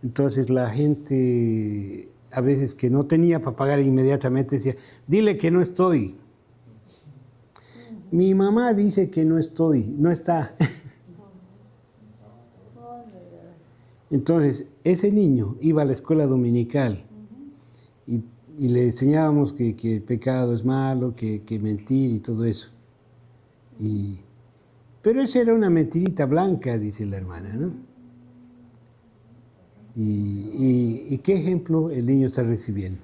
Entonces la gente, a veces que no tenía para pagar inmediatamente, decía, dile que no estoy. Mi mamá dice que no estoy, no está. Entonces, ese niño iba a la escuela dominical y le enseñábamos que el pecado es malo, que mentir y todo eso. Pero esa era una mentirita blanca, dice la hermana, ¿no? ¿Y qué ejemplo el niño está recibiendo?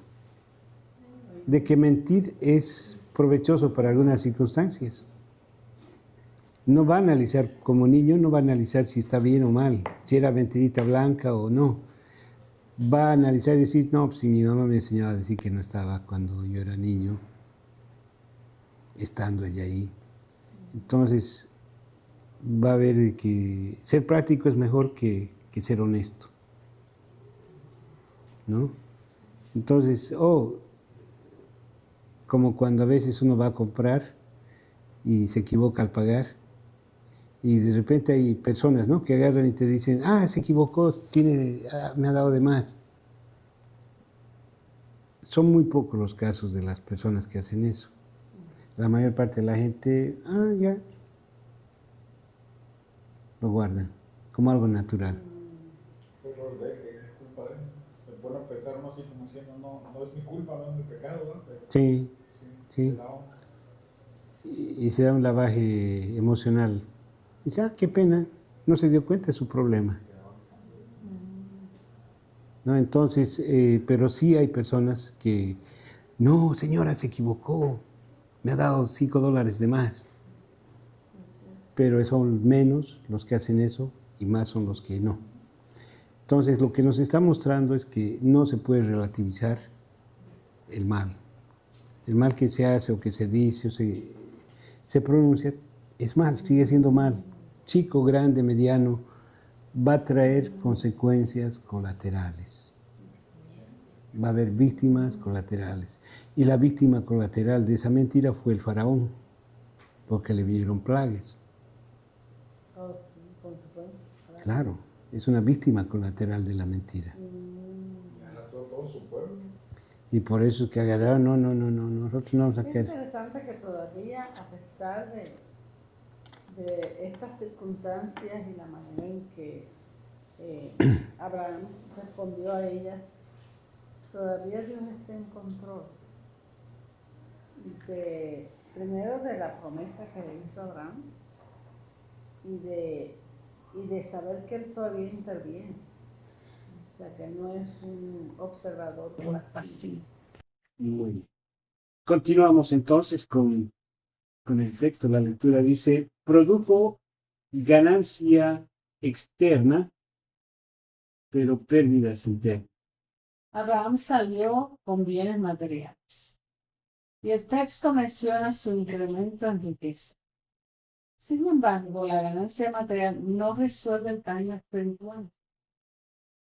De que mentir es provechoso para algunas circunstancias. No va a analizar, como niño, no va a analizar si está bien o mal, si era mentirita blanca o no. Va a analizar y decir, no, pues si mi mamá me enseñaba a decir que no estaba cuando yo era niño, estando ella ahí. Entonces, va a ver que ser práctico es mejor que ser honesto, ¿no? Entonces, como cuando a veces uno va a comprar y se equivoca al pagar, y de repente hay personas, ¿no?, que agarran y te dicen, se equivocó, me ha dado de más. Son muy pocos los casos de las personas que hacen eso. La mayor parte de la gente, ya, lo guardan como algo natural. Error de que es culpa de él. Se pone a pensar uno así como diciendo, no es mi culpa, no es mi pecado, ¿no? Pero, Sí. se da Y se da un lavaje emocional. Dice, qué pena, no se dio cuenta de su problema. ¿No? Entonces, pero sí hay personas que, no, señora, se equivocó, me ha dado $5 de más. Pero son menos los que hacen eso y más son los que no. Entonces, lo que nos está mostrando es que no se puede relativizar el mal. El mal que se hace o que se dice o se pronuncia es mal, sigue siendo mal. Chico, grande, mediano, va a traer consecuencias colaterales. Va a haber víctimas colaterales. Y la víctima colateral de esa mentira fue el faraón, porque le vinieron plagas. Claro, es una víctima colateral de la mentira. arrastró todo su pueblo. Y por eso es que agarraron, no, nosotros no vamos a Es querer. interesante que todavía, a pesar de estas circunstancias y la manera en que Abraham respondió a ellas, todavía Dios está en control. Primero de la promesa que le hizo Abraham y de saber que él todavía interviene. O sea, que no es un observador pasivo. Muy bien. Continuamos entonces con el texto. La lectura dice, produjo ganancia externa, pero pérdidas internas. Abraham salió con bienes materiales. Y el texto menciona su incremento en riqueza. Sin embargo, la ganancia material no resuelve el daño espiritual.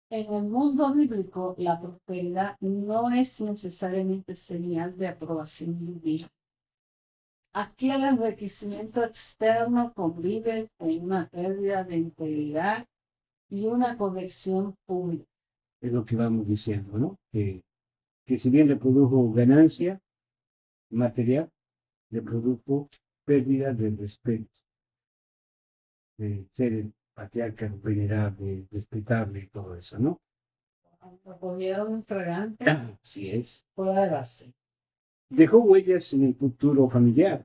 En el mundo bíblico, la prosperidad no es necesariamente señal de aprobación divina. Aquí el enriquecimiento externo convive con una pérdida de integridad y una corrección pública. Es lo que vamos diciendo, ¿no? Que si bien le produjo ganancia material, le produjo pérdida del respeto, de ser el patriarca venerable, respetable y todo eso, ¿no? Lo cogieron fragante Así es. fuera de base. Dejó huellas en el futuro familiar.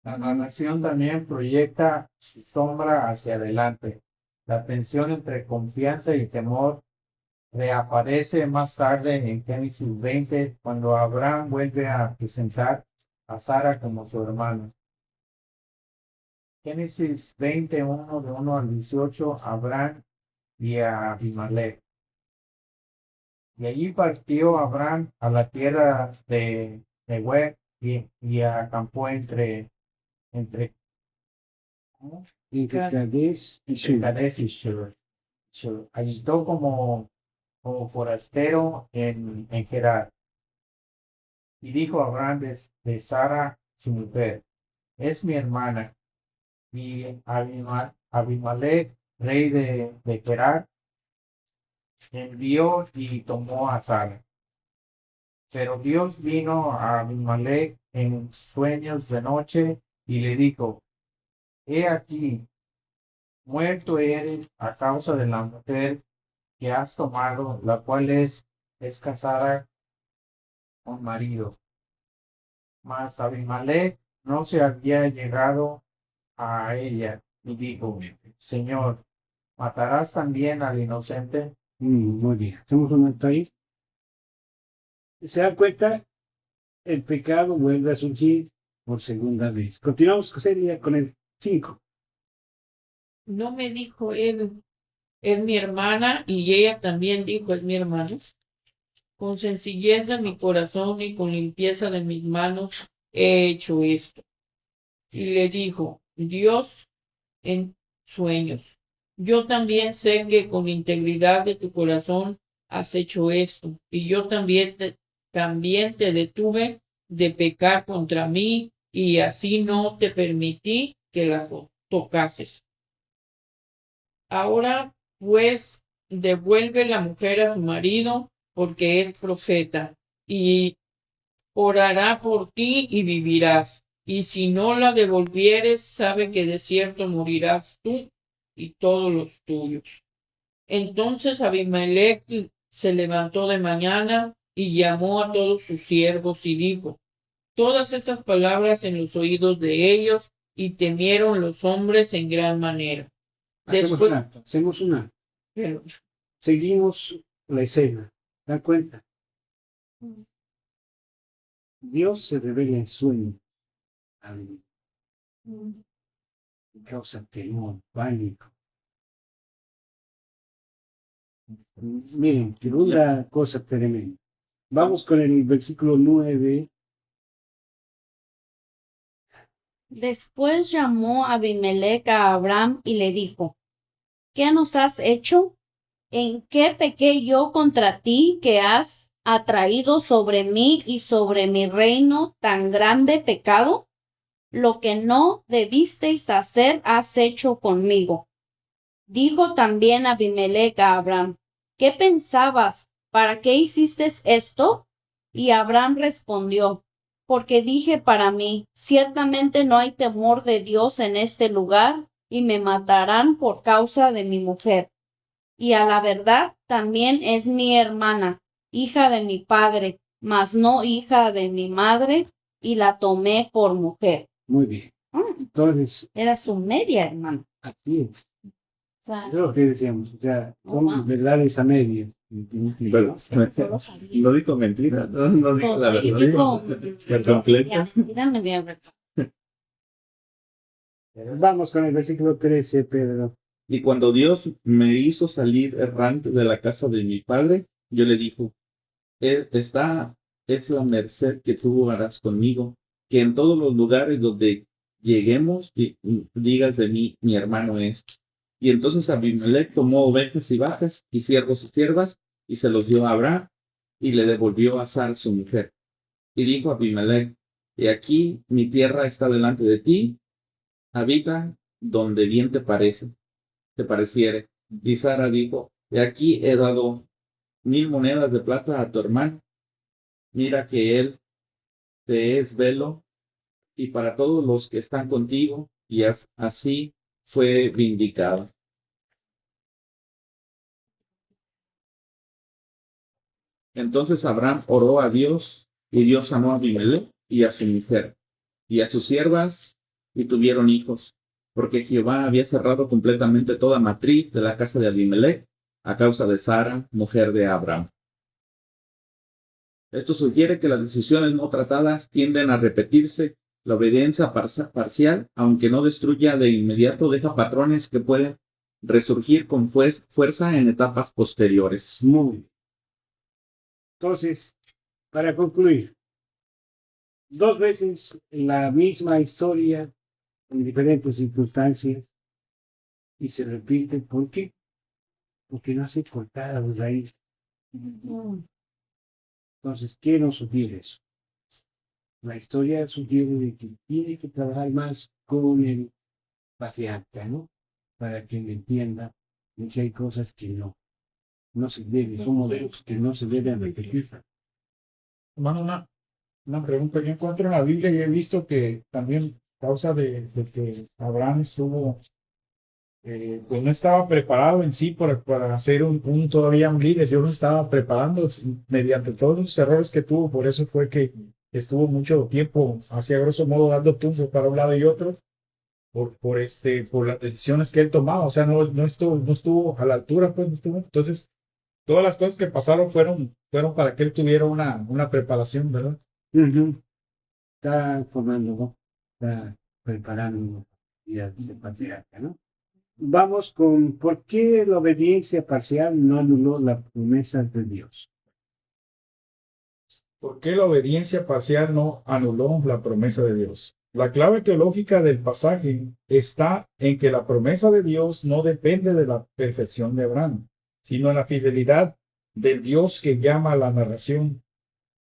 La narración también proyecta su sombra hacia adelante. La tensión entre confianza y temor reaparece más tarde en Génesis 20, cuando Abraham vuelve a presentar a Sara como su hermana. Génesis 21, de 1 al 18, Abraham y a Abimelech. Y allí partió Abraham a la tierra de Neguev y acampó entre ¿cómo? Entre Cades y Shur. Cades y Shur. Habitó como forastero en Gerar. Y dijo Abraham de Sara, su mujer, es mi hermana. Y Abimelech, rey de Gerar, envió y tomó a Sara. Pero Dios vino a Abimelech en sueños de noche y le dijo, he aquí, muerto eres a causa de la mujer que has tomado, la cual es casada con marido. Mas Abimelech no se había llegado a ella y dijo, Señor, ¿matarás también al inocente? Muy bien. Hacemos un alto ahí. ¿Se da cuenta? El pecado vuelve a surgir por segunda vez. Continuamos, Celia, con el 5. No me dijo él, es mi hermana, y ella también dijo, es mi hermano. Con sencillez de mi corazón y con limpieza de mis manos he hecho esto. Y le dijo, Dios en sueños. Yo también sé que con integridad de tu corazón has hecho esto, y yo también te detuve de pecar contra mí, y así no te permití que la tocases. Ahora, pues, devuelve la mujer a su marido, porque es profeta, y orará por ti y vivirás. Y si no la devolvieres, sabe que de cierto morirás tú y todos los tuyos. Entonces Abimelech se levantó de mañana y llamó a todos sus siervos y dijo todas estas palabras en los oídos de ellos, y temieron los hombres en gran manera. Hacemos una. Pero, Seguimos la escena. ¿Dan cuenta? Dios se revela en sueño. Causa temor, pánico. Miren, segunda cosa tremenda. Vamos con el versículo 9. Después llamó Abimelech a Abraham y le dijo, ¿qué nos has hecho? ¿En qué pequé yo contra ti que has atraído sobre mí y sobre mi reino tan grande pecado? Lo que no debisteis hacer has hecho conmigo. Dijo también Abimelech a Abraham, ¿qué pensabas? ¿Para qué hiciste esto? Y Abraham respondió, porque dije para mí, ciertamente no hay temor de Dios en este lugar, y me matarán por causa de mi mujer. Y a la verdad también es mi hermana, hija de mi padre, mas no hija de mi madre, y la tomé por mujer. Muy bien. Entonces, Era su media hermana. aquí es. O sea, Es lo que decíamos. O sea, son verdades a medias. Pero, no dijo mentira, no dijo la verdad. Completa. media verdad. Vamos con el versículo 13, Pedro. Y cuando Dios me hizo salir errante de la casa de mi padre, yo le dijo, esta es la merced que tú harás conmigo, que en todos los lugares donde lleguemos digas de mí, mi hermano es. Y entonces Abimelech tomó ovejas y vacas y siervos y siervas y se los dio a Abraham y le devolvió a Sara su mujer. Y dijo a Abimelech, he aquí mi tierra está delante de ti, habita donde bien te pareciere. Y Sara dijo, he aquí he dado 1000 monedas de plata a tu hermano. Mira que él te es velo y para todos los que están contigo, y así fue vindicado. Entonces Abraham oró a Dios, y Dios sanó a Abimelech y a su mujer, y a sus siervas, y tuvieron hijos, porque Jehová había cerrado completamente toda matriz de la casa de Abimelech a causa de Sara, mujer de Abraham. Esto sugiere que las decisiones no tratadas tienden a repetirse. La obediencia parcial, aunque no destruya de inmediato, deja patrones que pueden resurgir con fuerza en etapas posteriores. Muy bien. Entonces, para concluir, 2 veces la misma historia en diferentes circunstancias y se repite. ¿Por qué? Porque no se cortada de raíz. Entonces, ¿qué nos sugiere eso? La historia sugiere de que tiene que trabajar más con el patriarca, ¿no? Para que él entienda de que hay cosas que no se deben, son modelos que no se deben repetir. Hermano, una pregunta. Yo encuentro en la Biblia y he visto que también causa de que Abraham estuvo, pues no estaba preparado en sí para ser todavía un líder. Dios no estaba preparando mediante todos los errores que tuvo. Por eso fue que estuvo mucho tiempo, hacia grosso modo, dando tumbos para un lado y otro, por las decisiones que él tomaba. O sea, no estuvo a la altura, pues no estuvo. Entonces, todas las cosas que pasaron fueron para que él tuviera una preparación, ¿verdad? Está formando, ¿no? Está preparando ya ese patriarca, ¿no? Vamos con ¿por qué la obediencia parcial no anuló la promesa de Dios? ¿Por qué la obediencia parcial no anuló la promesa de Dios? La clave teológica del pasaje está en que la promesa de Dios no depende de la perfección de Abraham, sino en la fidelidad del Dios que llama a la narración.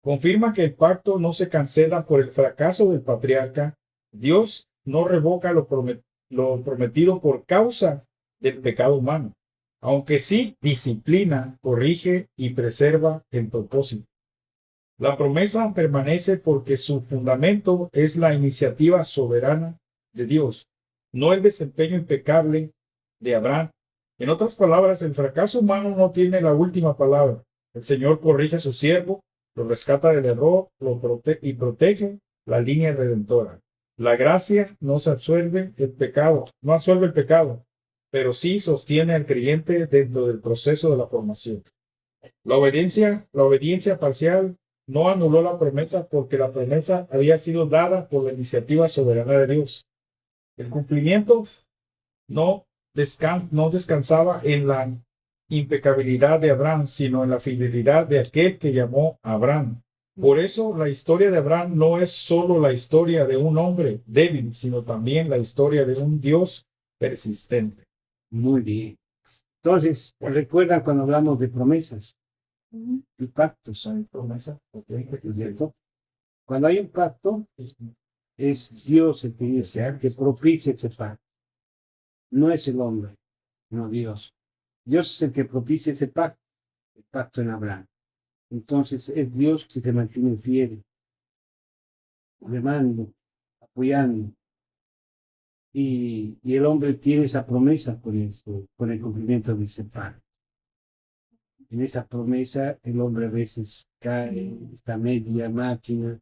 Confirma que el pacto no se cancela por el fracaso del patriarca. Dios no revoca lo prometido por causa del pecado humano, aunque sí disciplina, corrige y preserva el propósito. La promesa permanece porque su fundamento es la iniciativa soberana de Dios, no el desempeño impecable de Abraham. En otras palabras, el fracaso humano no tiene la última palabra. El Señor corrige a su siervo, lo rescata del error, y protege la línea redentora. La gracia no absuelve el pecado, pero sí sostiene al creyente dentro del proceso de la formación. La obediencia parcial no anuló la promesa porque la promesa había sido dada por la iniciativa soberana de Dios. El cumplimiento no descansaba en la impecabilidad de Abraham, sino en la fidelidad de aquel que llamó a Abraham. Por eso la historia de Abraham no es solo la historia de un hombre débil, sino también la historia de un Dios persistente. Muy bien. Entonces, ¿recuerdan cuando hablamos de promesas? Y pactos son promesas, ¿cierto? Cuando hay un pacto, es Dios el que dice que propicia ese pacto. No es el hombre, no Dios. Dios es el que propicia ese pacto, el pacto en Abraham. Entonces es Dios que se mantiene fiel, remando, apoyando. Y el hombre tiene esa promesa por el cumplimiento de ese pacto. En esa promesa el hombre a veces cae, está media máquina,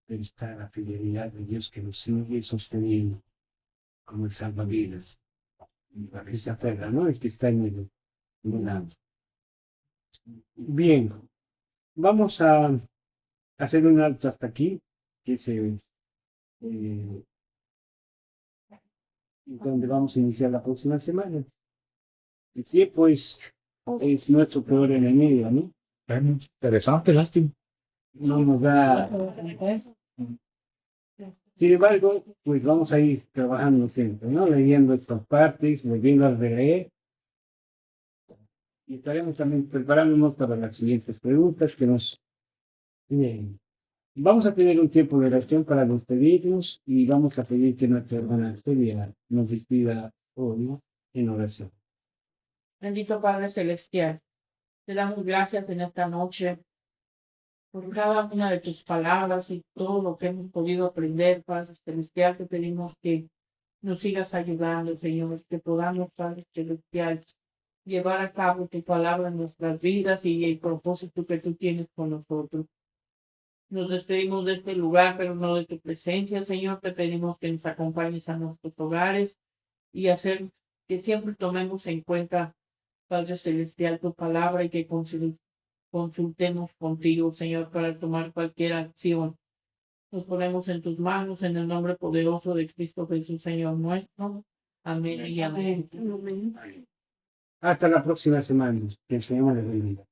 pero está la fidelidad de Dios que nos sigue sosteniendo como el salvavidas. Que se aferra, ¿no? El que está en el lado. Bien, vamos a hacer un alto hasta aquí, que es donde vamos a iniciar la próxima semana. El tiempo es nuestro peor enemigo, ¿no? Interesante, lástima. No nos da. Sin embargo, pues vamos a ir trabajando siempre, ¿no? Leyendo estas partes, volviendo a leer. Y estaremos también preparándonos para las siguientes preguntas que nos. Vamos a tener un tiempo de oración para despedirnos y vamos a pedir que nuestra hermana Celia nos despida hoy en oración. Bendito Padre Celestial, te damos gracias en esta noche por cada una de tus palabras y todo lo que hemos podido aprender, Padre Celestial. Te pedimos que nos sigas ayudando, Señor, que podamos, Padre Celestial, llevar a cabo tu palabra en nuestras vidas y el propósito que tú tienes con nosotros. Nos despedimos de este lugar, pero no de tu presencia, Señor. Te pedimos que nos acompañes a nuestros hogares y hacer que siempre tomemos en cuenta, Padre Celestial, tu palabra y que consultemos contigo, Señor, para tomar cualquier acción. Nos ponemos en tus manos en el nombre poderoso de Cristo Jesús, Señor nuestro. Amén y amén. Hasta la próxima semana. Que el Señor les bendiga.